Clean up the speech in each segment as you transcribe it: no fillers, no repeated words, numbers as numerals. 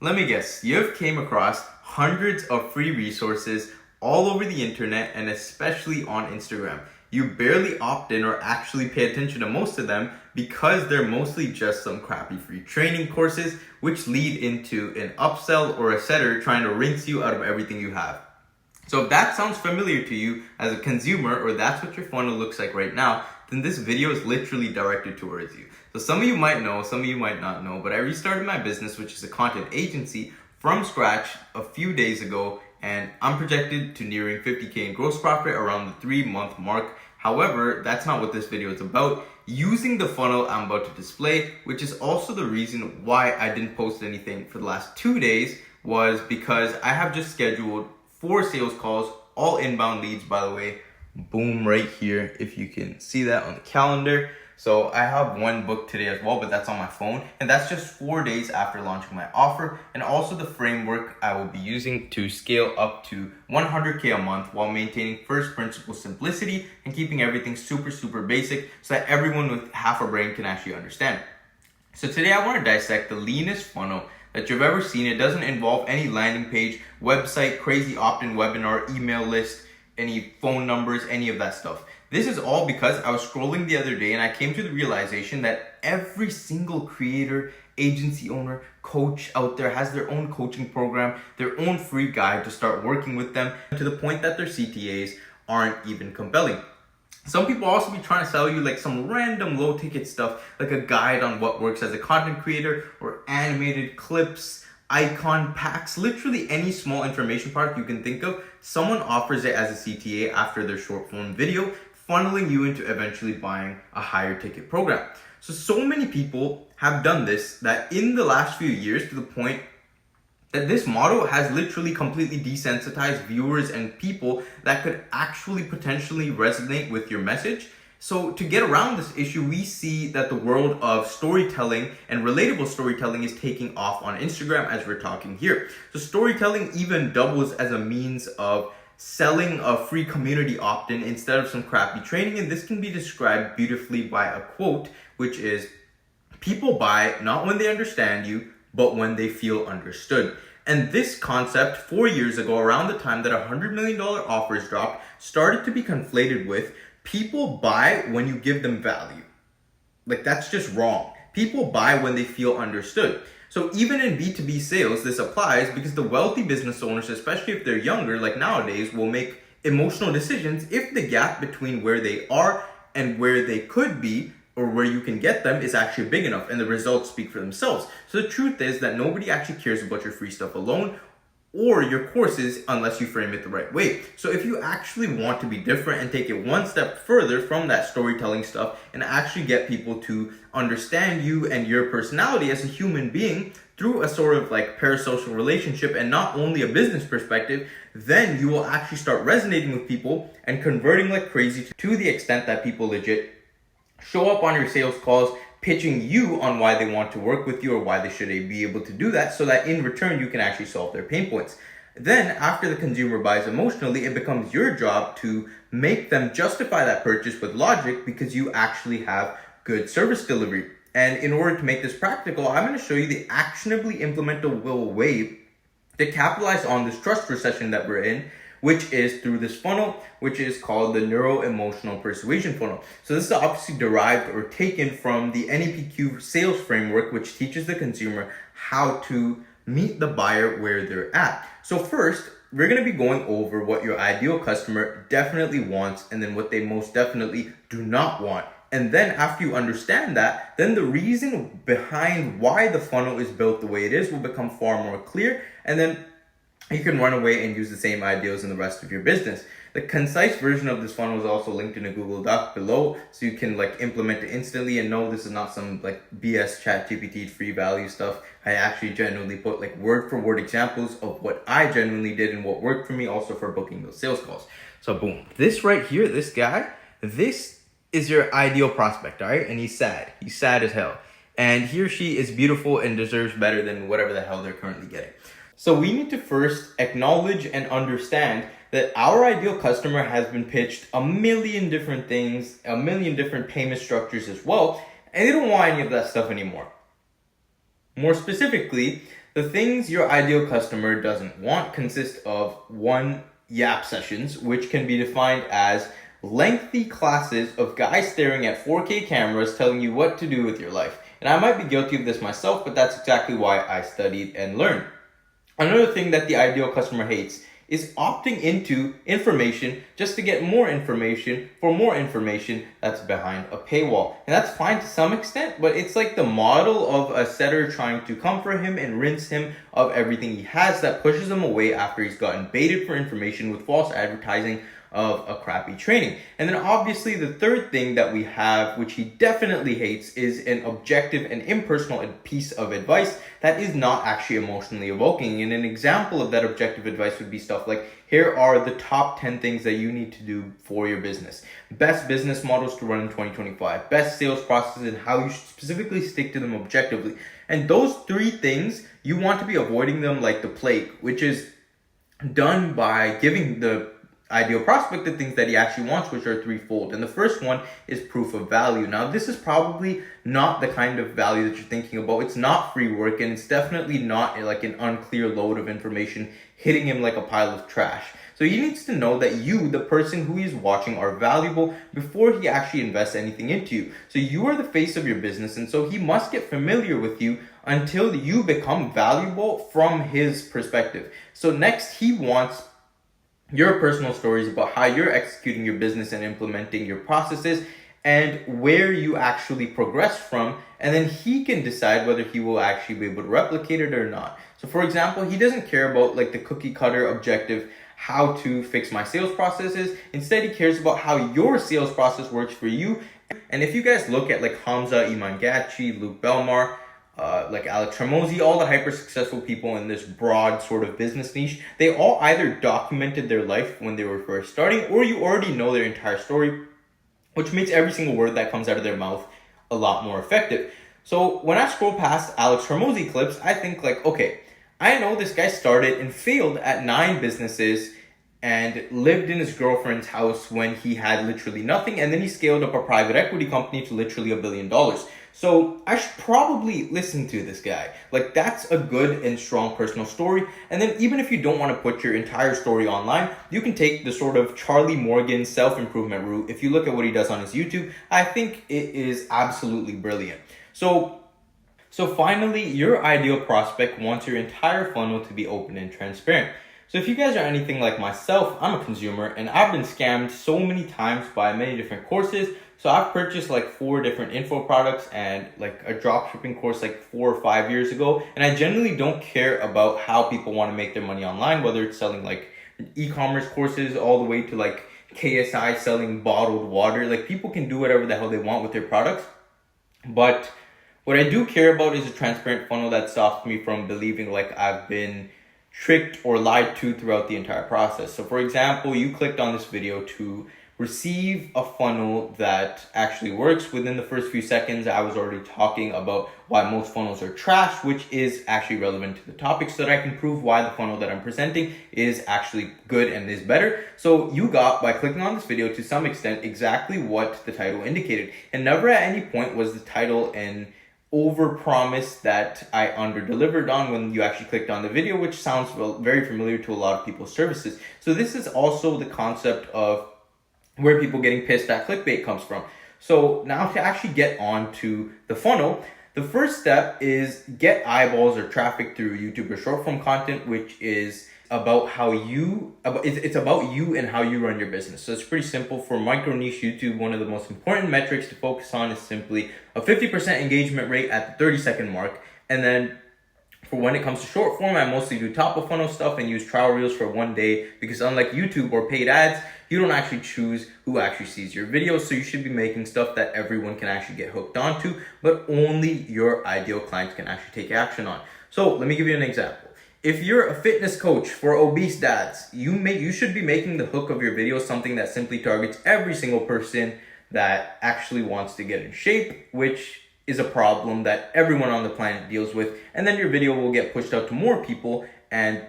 Let me guess, you've came across hundreds of free resources all over the internet and especially on Instagram. You barely opt in or actually pay attention to most of them because they're mostly just some crappy free training courses which lead into an upsell or a setter trying to rinse you out of everything you have. So if that sounds familiar to you as a consumer, or that's what your funnel looks like right now, then this video is literally directed towards you. So some of you might know, some of you might not know, but I restarted my business, which is a content agency, from scratch a few days ago, and I'm projected to nearing 50K in gross profit around the 3-month mark. However, that's not what this video is about. Using the funnel I'm about to display, which is also the reason why I didn't post anything for the last 2 days, was because I have just scheduled 4 sales calls, all inbound leads, by the way. Boom, right here, if you can see that on the calendar. So I have one booked today as well, but that's on my phone. And that's just 4 days after launching my offer. And also the framework I will be using to scale up to 100K a month while maintaining first principle simplicity and keeping everything super basic so that everyone with half a brain can actually understand. So today I want to dissect the leanest funnel that you've ever seen. It doesn't involve any landing page, website, crazy opt-in webinar, email list, any phone numbers, any of that stuff. This is all because I was scrolling the other day and I came to the realization that every single creator, agency owner, coach out there has their own coaching program, their own free guide to start working with them, to the point that their CTAs aren't even compelling. Some people also be trying to sell you like some random low ticket stuff, like a guide on what works as a content creator, or animated clips, icon packs, literally any small information product you can think of. Someone offers it as a CTA after their short form video, funneling you into eventually buying a higher ticket program. So many people have done this that in the last few years, to the point that this model has literally completely desensitized viewers and people that could actually potentially resonate with your message. So to get around this issue, we see that the world of storytelling and relatable storytelling is taking off on Instagram as we're talking here. So storytelling even doubles as a means of selling a free community opt-in instead of some crappy training. And this can be described beautifully by a quote, which is, "People buy not when they understand you, but when they feel understood." And this concept 4 years ago, around the time that $100 million offers dropped, started to be conflated with people buy when you give them value. Like, that's just wrong. People buy when they feel understood. So even in B2B sales, this applies because the wealthy business owners, especially if they're younger, like nowadays, will make emotional decisions if the gap between where they are and where they could be, or where you can get them, is actually big enough, and the results speak for themselves. So the truth is that nobody actually cares about your free stuff alone or your courses unless you frame it the right way. So if you actually want to be different and take it one step further from that storytelling stuff and actually get people to understand you and your personality as a human being through a sort of like parasocial relationship and not only a business perspective, then you will actually start resonating with people and converting like crazy, to the extent that people legit show up on your sales calls, pitching you on why they want to work with you or why they should be able to do that, so that in return you can actually solve their pain points. Then after the consumer buys emotionally, it becomes your job to make them justify that purchase with logic because you actually have good service delivery. And in order to make this practical, I'm going to show you the actionably implementable way to capitalize on this trust recession that we're in, which is through this funnel, which is called the neuro-emotional persuasion funnel. So this is obviously derived or taken from the NEPQ sales framework, which teaches the consumer how to meet the buyer where they're at. So first, we're gonna be going over what your ideal customer definitely wants and then what they most definitely do not want. And then after you understand that, then the reason behind why the funnel is built the way it is will become far more clear. And then you can run away and use the same ideas in the rest of your business. The concise version of this funnel is also linked in a Google Doc below, so you can like implement it instantly. And no, this is not some like BS ChatGPT free value stuff. I actually genuinely put like word for word examples of what I genuinely did and what worked for me, also for booking those sales calls. So boom, this right here, this guy, this is your ideal prospect, all right? And he's sad as hell. And he or she is beautiful and deserves better than whatever the hell they're currently getting. So we need to first acknowledge and understand that our ideal customer has been pitched a million different things, a million different payment structures as well, and they don't want any of that stuff anymore. More specifically, The things your ideal customer doesn't want consist of 1, yap sessions, which can be defined as lengthy classes of guys staring at 4K cameras telling you what to do with your life. And I might be guilty of this myself, but that's exactly why I studied and learned. Another thing that the ideal customer hates is opting into information just to get more information for more information that's behind a paywall. And that's fine to some extent, but it's like the model of a setter trying to comfort him and rinse him of everything he has that pushes him away after he's gotten baited for information with false advertising of a crappy training. And then obviously the third thing that we have, which he definitely hates, is an objective and impersonal piece of advice that is not actually emotionally evoking. And an example of that objective advice would be stuff like, here are the top 10 things that you need to do for your business. Best business models to run in 2025. Best sales processes and how you should specifically stick to them objectively. And those 3 things, you want to be avoiding them like the plague, which is done by giving the ideal prospect the things that he actually wants, which are threefold. And the first one is proof of value. Now, this is probably not the kind of value that you're thinking about. It's not free work, and it's definitely not like an unclear load of information hitting him like a pile of trash. So he needs to know that you, the person who he's watching, are valuable before he actually invests anything into you. So you are the face of your business, and so he must get familiar with you until you become valuable from his perspective. So next, he wants your personal stories about how you're executing your business and implementing your processes and where you actually progress from. And then he can decide whether he will actually be able to replicate it or not. So for example, he doesn't care about like the cookie cutter objective, how to fix my sales processes. Instead, he cares about how your sales process works for you. And if you guys look at like Hamza, Iman Gachi, Luke Belmar, like Alex Hormozi, all the hyper successful people in this broad sort of business niche, they all either documented their life when they were first starting, or you already know their entire story, which makes every single word that comes out of their mouth a lot more effective. So when I scroll past Alex Hormozi clips, I think like, okay, I know this guy started and failed at 9 businesses and lived in his girlfriend's house when he had literally nothing, and then he scaled up a private equity company to literally $1 billion. So I should probably listen to this guy. Like, that's a good and strong personal story. And then even if you don't want to put your entire story online, you can take the sort of Charlie Morgan self-improvement route. If you look at what he does on his YouTube, I think it is absolutely brilliant. So finally, your ideal prospect wants your entire funnel to be open and transparent. So if you guys are anything like myself, I'm a consumer and I've been scammed so many times by many different courses. So I've purchased like 4 different info products and like a drop shipping course like 4 or 5 years ago. And I generally don't care about how people want to make their money online, whether it's selling like e-commerce courses all the way to like KSI selling bottled water. Like, people can do whatever the hell they want with their products. But what I do care about is a transparent funnel that stops me from believing like I've been tricked or lied to throughout the entire process. So for example, you clicked on this video to receive a funnel that actually works. Within the first few seconds, I was already talking about why most funnels are trash, which is actually relevant to the topic, so that I can prove why the funnel that I'm presenting is actually good and is better. So you got, by clicking on this video, to some extent exactly what the title indicated. And never at any point was the title an overpromise that I underdelivered on when you actually clicked on the video, which sounds very familiar to a lot of people's services. So this is also the concept of where people getting pissed at clickbait comes from. So now to actually get on to the funnel, the first step is get eyeballs or traffic through YouTube or short form content, which is about it's about you and how you run your business. So it's pretty simple. For micro niche YouTube, one of the most important metrics to focus on is simply a 50% engagement rate at the 30-second mark. And then for when it comes to short form, I mostly do top of funnel stuff and use trial reels for 1 day, because unlike YouTube or paid ads, you don't actually choose who actually sees your videos. So you should be making stuff that everyone can actually get hooked onto, but only your ideal clients can actually take action on. So let me give you an example. If you're a fitness coach for obese dads, you should be making the hook of your video something that simply targets every single person that actually wants to get in shape, which is a problem that everyone on the planet deals with. And then your video will get pushed out to more people and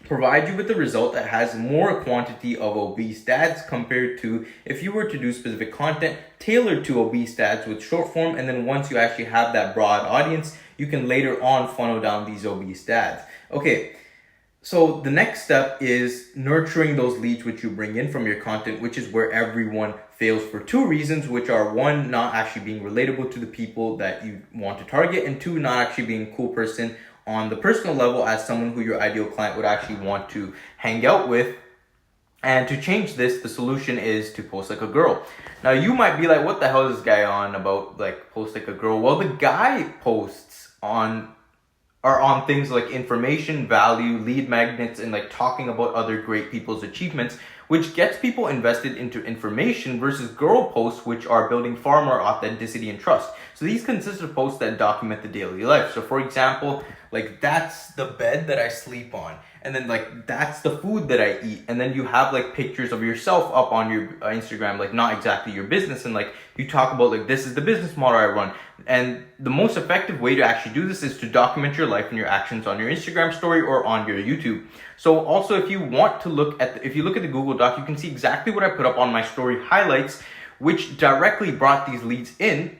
provide you with the result that has more quantity of obese dads compared to if you were to do specific content tailored to obese dads with short form. And then once you actually have that broad audience, you can later on funnel down these obese dads. Okay, so the next step is nurturing those leads which you bring in from your content, which is where everyone fails for two reasons, which are one, not actually being relatable to the people that you want to target, and two, not actually being a cool person on the personal level as someone who your ideal client would actually want to hang out with. And to change this, the solution is to post like a girl. Now you might be like, what the hell is this guy on about, like post like a girl? Well, the guy posts on things like information, value, lead magnets, and like talking about other great people's achievements, which gets people invested into information, versus girl posts, which are building far more authenticity and trust. So these consist of posts that document the daily life. So for example, like that's the bed that I sleep on. And then like that's the food that I eat. And then you have like pictures of yourself up on your Instagram, like not exactly your business. And like you talk about like, this is the business model I run. And the most effective way to actually do this is to document your life and your actions on your Instagram story or on your YouTube. So also if you want to look at, if you look at the Google Doc, you can see exactly what I put up on my story highlights, which directly brought these leads in,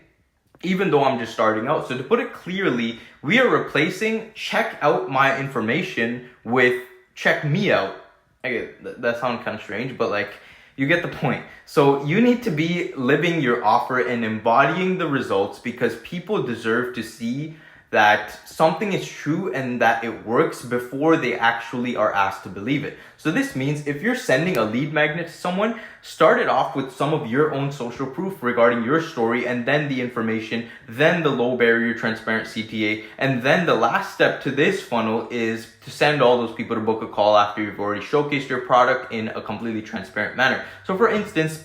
even though I'm just starting out. So to put it clearly, we are replacing check out my information with check me out. That sounds kind of strange, but like you get the point. So you need to be living your offer and embodying the results, because people deserve to see that something is true and that it works before they actually are asked to believe it. So this means if you're sending a lead magnet to someone, start it off with some of your own social proof regarding your story, and then the information, then the low barrier transparent CTA, and then the last step to this funnel is to send all those people to book a call after you've already showcased your product in a completely transparent manner. So for instance,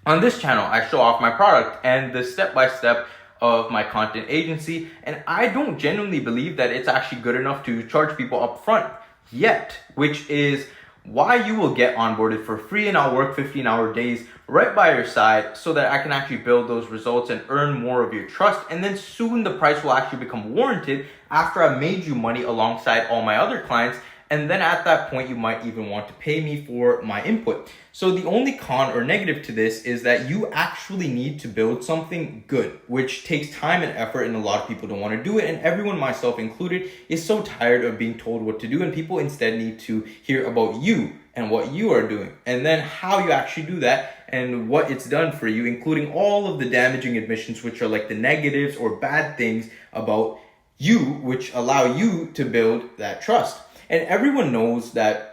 on this channel, I show off my product and the step-by-step of my content agency, and I don't genuinely believe that it's actually good enough to charge people up front yet, which is why you will get onboarded for free, and I'll work 15-hour days right by your side so that I can actually build those results and earn more of your trust. And then soon the price will actually become warranted after I've made you money alongside all my other clients. And then at that point, you might even want to pay me for my input. So the only con or negative to this is that you actually need to build something good, which takes time and effort, and a lot of people don't want to do it. And everyone, myself included, is so tired of being told what to do, and people instead need to hear about you and what you are doing, and then how you actually do that and what it's done for you, including all of the damaging admissions, which are like the negatives or bad things about you, which allow you to build that trust. And everyone knows that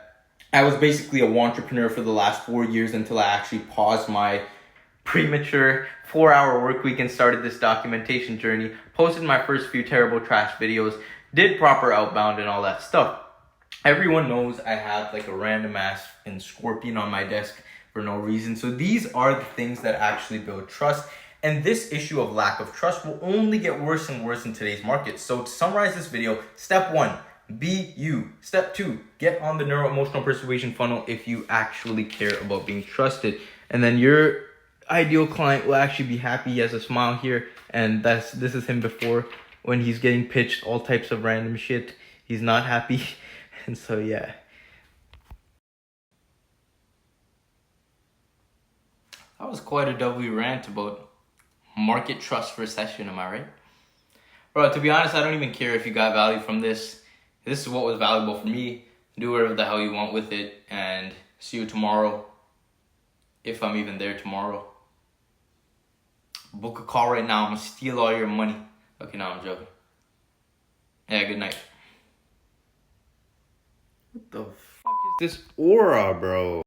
I was basically a entrepreneur for the last 4 years until I actually paused my premature 4-hour work week and started this documentation journey, posted my first few terrible trash videos, did proper outbound and all that stuff. Everyone knows I have like a random ass and scorpion on my desk for no reason. So these are the things that actually build trust. And this issue of lack of trust will only get worse and worse in today's market. So to summarize this video, step 1, be you. Step 2, get on the neuro-emotional persuasion funnel if you actually care about being trusted. And then your ideal client will actually be happy. He has a smile here, and this is him before when he's getting pitched all types of random shit. He's not happy. And so yeah. That was quite a W rant about market trust recession, am I right? Bro, to be honest, I don't even care if you got value from this. This is what was valuable for me. Do whatever the hell you want with it, and see you tomorrow. If I'm even there tomorrow. Book a call right now. I'm gonna steal all your money. Okay, no, I'm joking. Yeah, good night. What the fuck is this aura, bro?